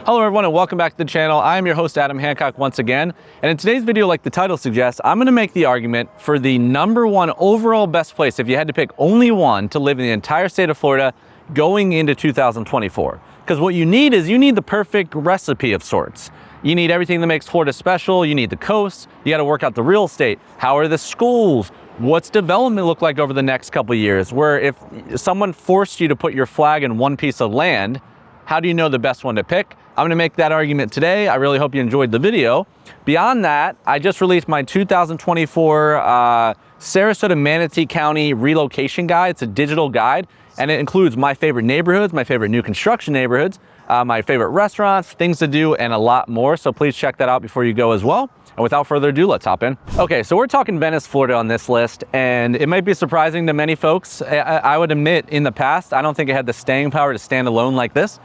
Hello everyone and welcome back to the channel. I am your host Adam Hancock once again, and in today's video, like the title suggests, I'm going to make the argument for the #1 overall best place if you had to pick only one to live in the entire state of Florida going into 2024. Because what you need is the perfect recipe of sorts. You need everything that makes Florida special. You need the coast. You got to work out the real estate. How are the schools? What's development look like over the next couple of years? Where if someone forced you to put your flag in one piece of land, how do you know the best one to pick? I'm going to make that argument today. I really hope you enjoyed the video. Beyond that, I just released my 2024 Sarasota Manatee County relocation guide. It's a digital guide, and it includes my favorite neighborhoods, my favorite new construction neighborhoods, my favorite restaurants, things to do, and a lot more. So please check that out before you go as well. And without further ado, let's hop in. Okay, so we're talking Venice, Florida on this list, and it might be surprising to many folks. I would admit in the past, I don't think it had the staying power to stand alone like this.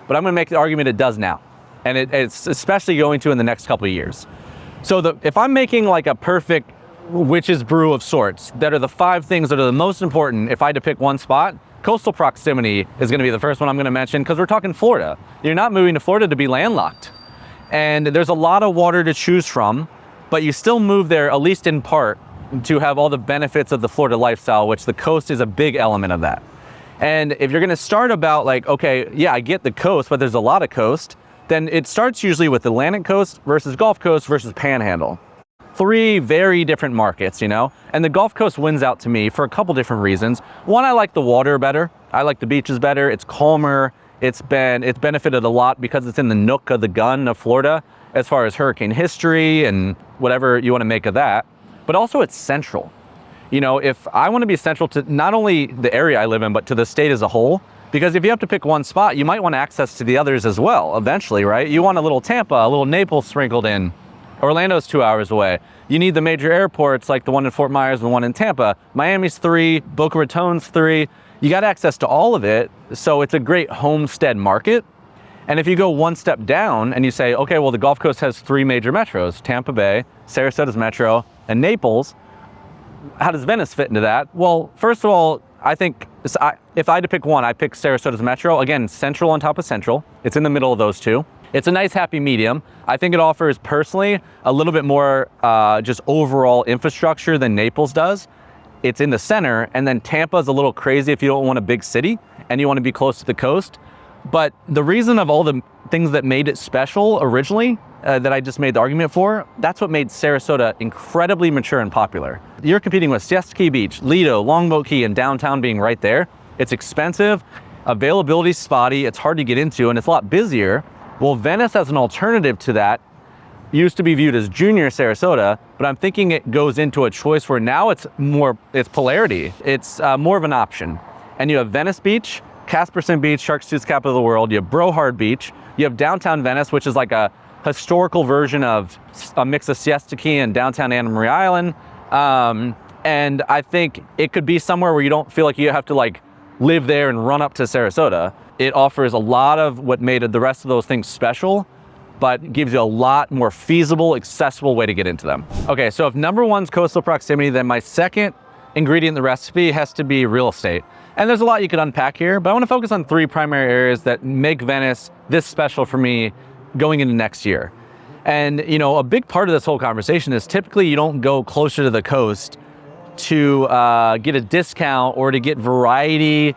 But I'm going to make the argument it does now, and it's especially going to in the next couple of years. So if I'm making like a perfect witch's brew of sorts, that are the 5 things that are the most important if I had to pick one spot, coastal proximity is going to be the first one I'm going to mention, because we're talking Florida. You're not moving to Florida to be landlocked, and there's a lot of water to choose from, but you still move there, at least in part, to have all the benefits of the Florida lifestyle, which the coast is a big element of that. And if you're going to start about like, okay, yeah, I get the coast, but there's a lot of coast, then it starts usually with Atlantic coast versus Gulf Coast versus Panhandle. 3 very different markets, you know? And the Gulf Coast wins out to me for a couple different reasons. One, I like the water better. I like the beaches better. It's calmer. It's benefited a lot because it's in the nook of the gun of Florida as far as hurricane history and whatever you want to make of that. But also it's central. You know, if I want to be central to not only the area I live in, but to the state as a whole, because if you have to pick one spot, you might want access to the others as well, eventually, right? You want a little Tampa, a little Naples sprinkled in. Orlando's 2 hours away. You need the major airports like the one in Fort Myers and the one in Tampa. Miami's 3, Boca Raton's 3. You got access to all of it, so it's a great homestead market. And if you go one step down and you say, okay, well, the Gulf Coast has 3 major metros, Tampa Bay, Sarasota's metro, and Naples. How does Venice fit into that? Well, first of all, I think if I had to pick one, I pick Sarasota's metro. Again, central on top of central. It's in the middle of those two. It's a nice happy medium. I think it offers personally a little bit more just overall infrastructure than Naples does. It's in the center, and then Tampa's a little crazy if you don't want a big city and you want to be close to the coast. But the reason of all the things that made it special originally, that I just made the argument for, that's what made Sarasota incredibly mature and popular. You're competing with Siesta Key Beach, Lido, Longboat Key, and downtown being right there. It's expensive, availability's spotty, it's hard to get into, and it's a lot busier. Well, Venice as an alternative to that used to be viewed as junior Sarasota, but I'm thinking it goes into a choice where now it's polarity. It's more of an option. And you have Venice Beach, Casperson Beach, Shark's Tooth capital of the world. You have Brohard Beach. You have downtown Venice, which is like a historical version of a mix of Siesta Key and downtown Anna Maria Island. And I think it could be somewhere where you don't feel like you have to like live there and run up to Sarasota. It offers a lot of what made the rest of those things special, but gives you a lot more feasible, accessible way to get into them. Okay, so if #1's coastal proximity, then my second ingredient in the recipe has to be real estate. And there's a lot you could unpack here, but I want to focus on 3 primary areas that make Venice this special for me going into next year. And, you know, a big part of this whole conversation is typically you don't go closer to the coast to get a discount or to get variety,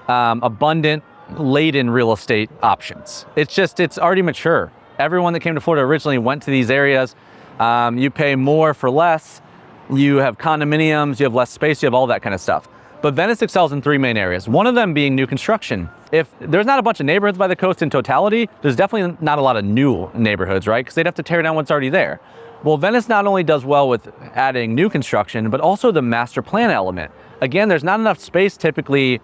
abundant, laden real estate options. It's already mature. Everyone that came to Florida originally went to these areas. You pay more for less. You have condominiums, you have less space, you have all that kind of stuff. But Venice excels in 3 main areas, one of them being new construction. If there's not a bunch of neighborhoods by the coast in totality, there's definitely not a lot of new neighborhoods, right? Because they'd have to tear down what's already there. Well, Venice not only does well with adding new construction, but also the master plan element. Again, there's not enough space typically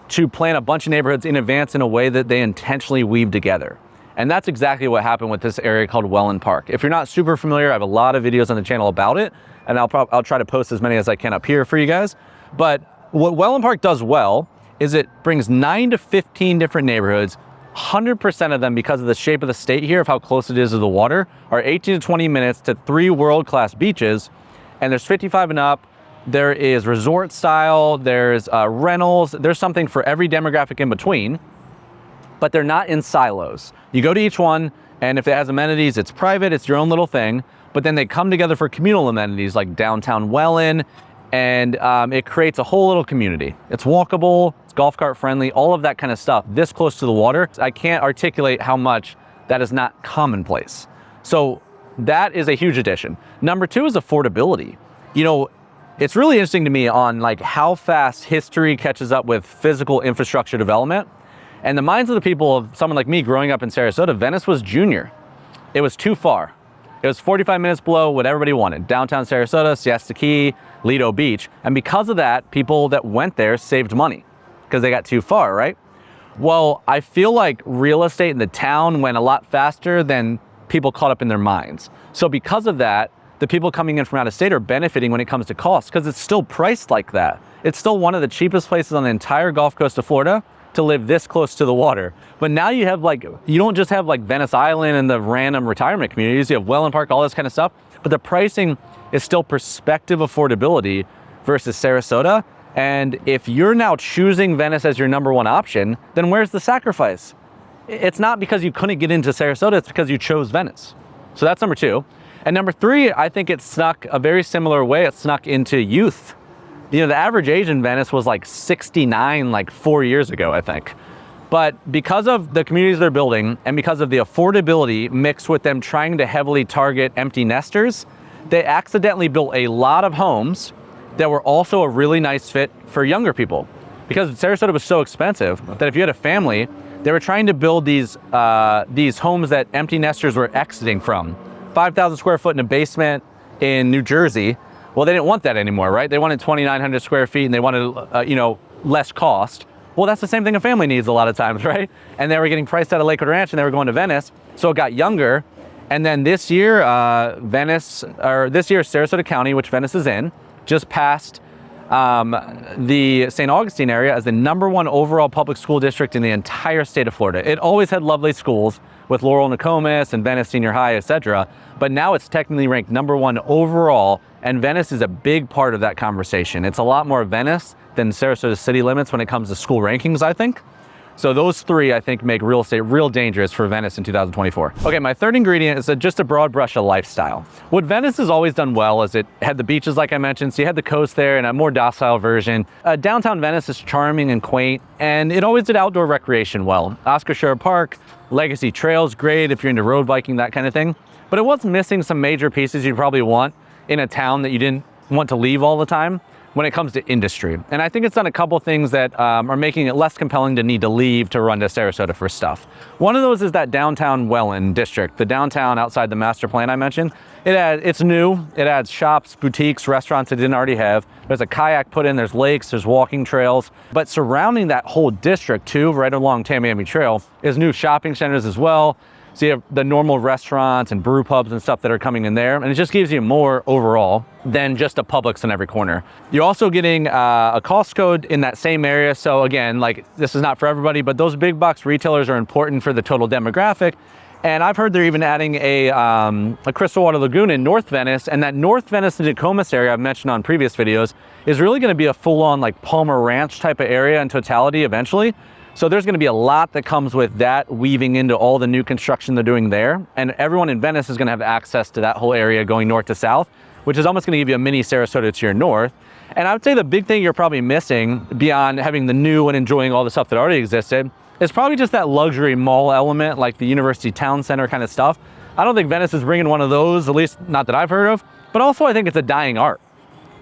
to plan a bunch of neighborhoods in advance in a way that they intentionally weave together. And that's exactly what happened with this area called Welland Park. If you're not super familiar, I have a lot of videos on the channel about it, and I'll try to post as many as I can up here for you guys. But what Welland Park does well is it brings 9 to 15 different neighborhoods. 100% of them, because of the shape of the state here, of how close it is to the water, are 18 to 20 minutes to 3 world-class beaches. And there's 55 and up. There is resort style, there's rentals, there's something for every demographic in between. but they're not in silos. You go to each one, and if it has amenities, it's private, it's your own little thing, but then they come together for communal amenities like downtown Welland, and it creates a whole little community. It's walkable, it's golf cart friendly, all of that kind of stuff, this close to the water. I can't articulate how much that is not commonplace. So that is a huge addition. Number two is affordability. You know, it's really interesting to me on like how fast history catches up with physical infrastructure development. And the minds of the people of someone like me growing up in Sarasota, Venice was junior. It was too far. It was 45 minutes below what everybody wanted. Downtown Sarasota, Siesta Key, Lido Beach. And because of that, people that went there saved money because they got too far, right? Well, I feel like real estate in the town went a lot faster than people caught up in their minds. So because of that, the people coming in from out of state are benefiting when it comes to cost because it's still priced like that. It's still one of the cheapest places on the entire Gulf Coast of Florida to live this close to the water. But now you have like, you don't just have like Venice Island and the random retirement communities, you have Welland Park, all this kind of stuff, but the pricing is still perspective affordability versus Sarasota. And if you're now choosing Venice as your number one option, then where's the sacrifice? It's not because you couldn't get into Sarasota, it's because you chose Venice. So that's number two. And number three, I think it snuck a very similar way, it snuck into youth. You know, the average age in Venice was like 69, like 4 years ago, I think. But because of the communities they're building and because of the affordability mixed with them trying to heavily target empty nesters, they accidentally built a lot of homes that were also a really nice fit for younger people. Because Sarasota was so expensive that if you had a family, they were trying to build these homes that empty nesters were exiting from. 5,000 square foot in a basement in New Jersey. Well, they didn't want that anymore, right? They wanted 2,900 square feet and they wanted, you know, less cost. Well, that's the same thing a family needs a lot of times, right? And they were getting priced out of Lakewood Ranch and they were going to Venice. So it got younger. And then this year, Sarasota County, which Venice is in, just passed the St. Augustine area as the number one overall public school district in the entire state of Florida. It always had lovely schools with Laurel Nokomis and Venice Senior High, etc. But now it's technically ranked number one overall, and Venice is a big part of that conversation. It's a lot more Venice than Sarasota city limits when it comes to school rankings, I think. So those three, I think, make real estate real dangerous for Venice in 2024. Okay, my third ingredient is just a broad brush of lifestyle. What Venice has always done well is it had the beaches, like I mentioned, so you had the coast there and a more docile version. Downtown Venice is charming and quaint, and it always did outdoor recreation well. Oscar Shore Park, Legacy Trails, great if you're into road biking, that kind of thing. But it was missing some major pieces you'd probably want in a town that you didn't want to leave all the time when it comes to industry. And I think it's done a couple things that are making it less compelling to need to leave to run to Sarasota for stuff. One of those is that downtown Welland district, the downtown outside the master plan I mentioned. It's new, it adds shops, boutiques, restaurants it didn't already have. There's a kayak put in, there's lakes, there's walking trails. But surrounding that whole district too, right along Tamiami Trail, is new shopping centers as well. So you have the normal restaurants and brew pubs and stuff that are coming in there. And it just gives you more overall than just a Publix in every corner. You're also getting a Costco in that same area. So again, like this is not for everybody, but those big box retailers are important for the total demographic. And I've heard they're even adding a Crystal Water Lagoon in North Venice. And that North Venice and Nokomis area I've mentioned on previous videos is really gonna be a full-on like Palmer Ranch type of area in totality eventually. So there's gonna be a lot that comes with that weaving into all the new construction they're doing there. And everyone in Venice is gonna have access to that whole area going north to south, which is almost gonna give you a mini Sarasota to your north. And I would say the big thing you're probably missing beyond having the new and enjoying all the stuff that already existed is probably just that luxury mall element, like the University Town Center kind of stuff. I don't think Venice is bringing one of those, at least not that I've heard of, but also I think it's a dying art.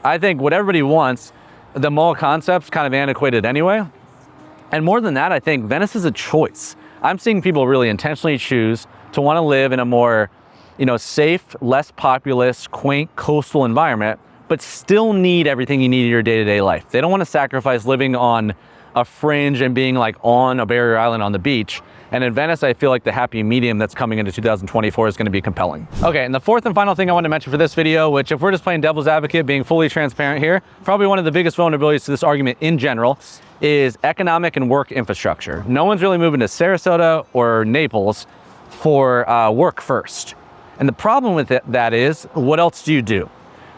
I think what everybody wants, the mall concept's kind of antiquated anyway. And more than that, I think Venice is a choice. I'm seeing people really intentionally choose to want to live in a more, safe, less populous, quaint coastal environment, but still need everything you need in your day-to-day life. They don't want to sacrifice living on a fringe and being like on a barrier island on the beach. And in Venice, I feel like the happy medium that's coming into 2024 is going to be compelling. Okay, and the fourth and final thing I want to mention for this video, which if we're just playing devil's advocate, being fully transparent here, probably one of the biggest vulnerabilities to this argument in general is economic and work infrastructure. No one's really moving to Sarasota or Naples for work first. And the problem with that is, what else do you do,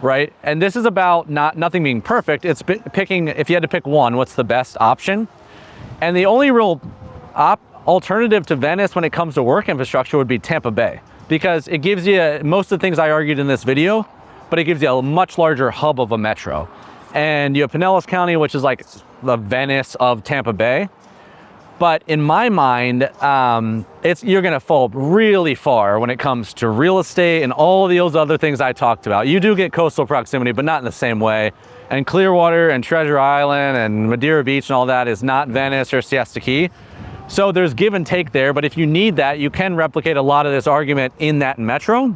right? And this is about nothing being perfect. It's picking, if you had to pick one, what's the best option? And the only real alternative to Venice when it comes to work infrastructure would be Tampa Bay, because it gives you most of the things I argued in this video, but it gives you a much larger hub of a metro. And you have Pinellas County, which is like the Venice of Tampa Bay. But in my mind, you're gonna fall really far when it comes to real estate and all those other things I talked about. You do get coastal proximity, but not in the same way. And Clearwater and Treasure Island and Madeira Beach and all that is not Venice or Siesta Key. So there's give and take there, but if you need that, you can replicate a lot of this argument in that metro.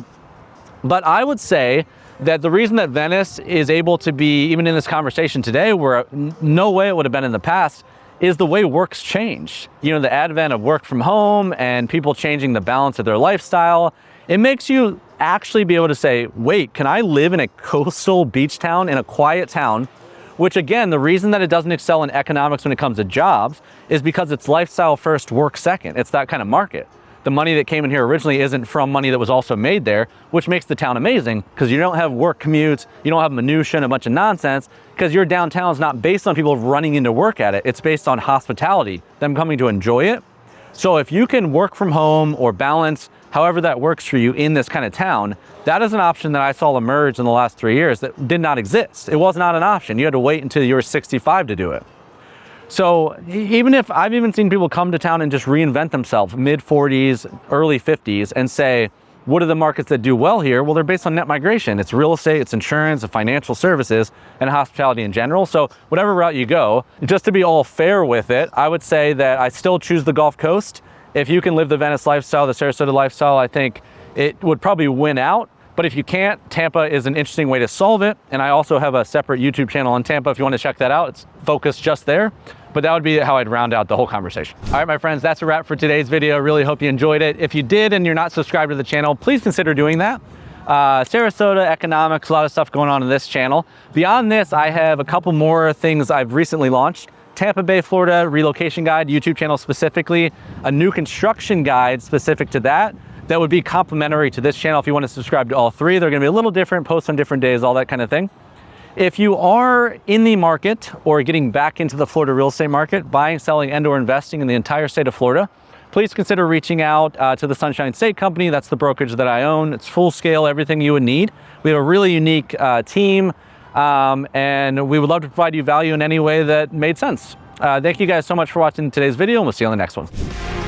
But I would say that the reason that Venice is able to be, even in this conversation today, where no way it would have been in the past, is the way work's changed. You know, the advent of work from home and people changing the balance of their lifestyle, it makes you actually be able to say, wait, can I live in a coastal beach town, in a quiet town? Which again, the reason that it doesn't excel in economics when it comes to jobs is because it's lifestyle first, work second. It's that kind of market. The money that came in here originally isn't from money that was also made there, which makes the town amazing because you don't have work commutes, you don't have minutia and a bunch of nonsense, because your downtown is not based on people running into work at it. It's based on hospitality, them coming to enjoy it. So if you can work from home or balance however that works for you in this kind of town, that is an option that I saw emerge in the last 3 years that did not exist. It was not an option. You had to wait until you were 65 to do it. So even if I've even seen people come to town and just reinvent themselves mid 40s, early 50s and say, what are the markets that do well here? Well, they're based on net migration. It's real estate, it's insurance, it's financial services, and hospitality in general. So whatever route you go, just to be all fair with it, I would say that I still choose the Gulf Coast. If you can live the Venice lifestyle, the Sarasota lifestyle, I think it would probably win out. But if you can't, Tampa is an interesting way to solve it. And I also have a separate YouTube channel on Tampa if you want to check that out. It's focused just there. But that would be how I'd round out the whole conversation. All right, my friends, that's a wrap for today's video. Really hope you enjoyed it. If you did and you're not subscribed to the channel, please consider doing that. Sarasota, economics, a lot of stuff going on in this channel. Beyond this, I have a couple more things I've recently launched. Tampa Bay, Florida relocation guide, YouTube channel specifically, a new construction guide specific to that would be complementary to this channel. If you want to subscribe to all three, they're going to be a little different, posts on different days, all that kind of thing. If you are in the market or getting back into the Florida real estate market, buying, selling, and or investing in the entire state of Florida, please consider reaching out to the Sunshine State Company. That's the brokerage that I own. It's full scale, everything you would need. We have a really unique team, and we would love to provide you value in any way that made sense. Thank you guys so much for watching today's video, and we'll see you on the next one.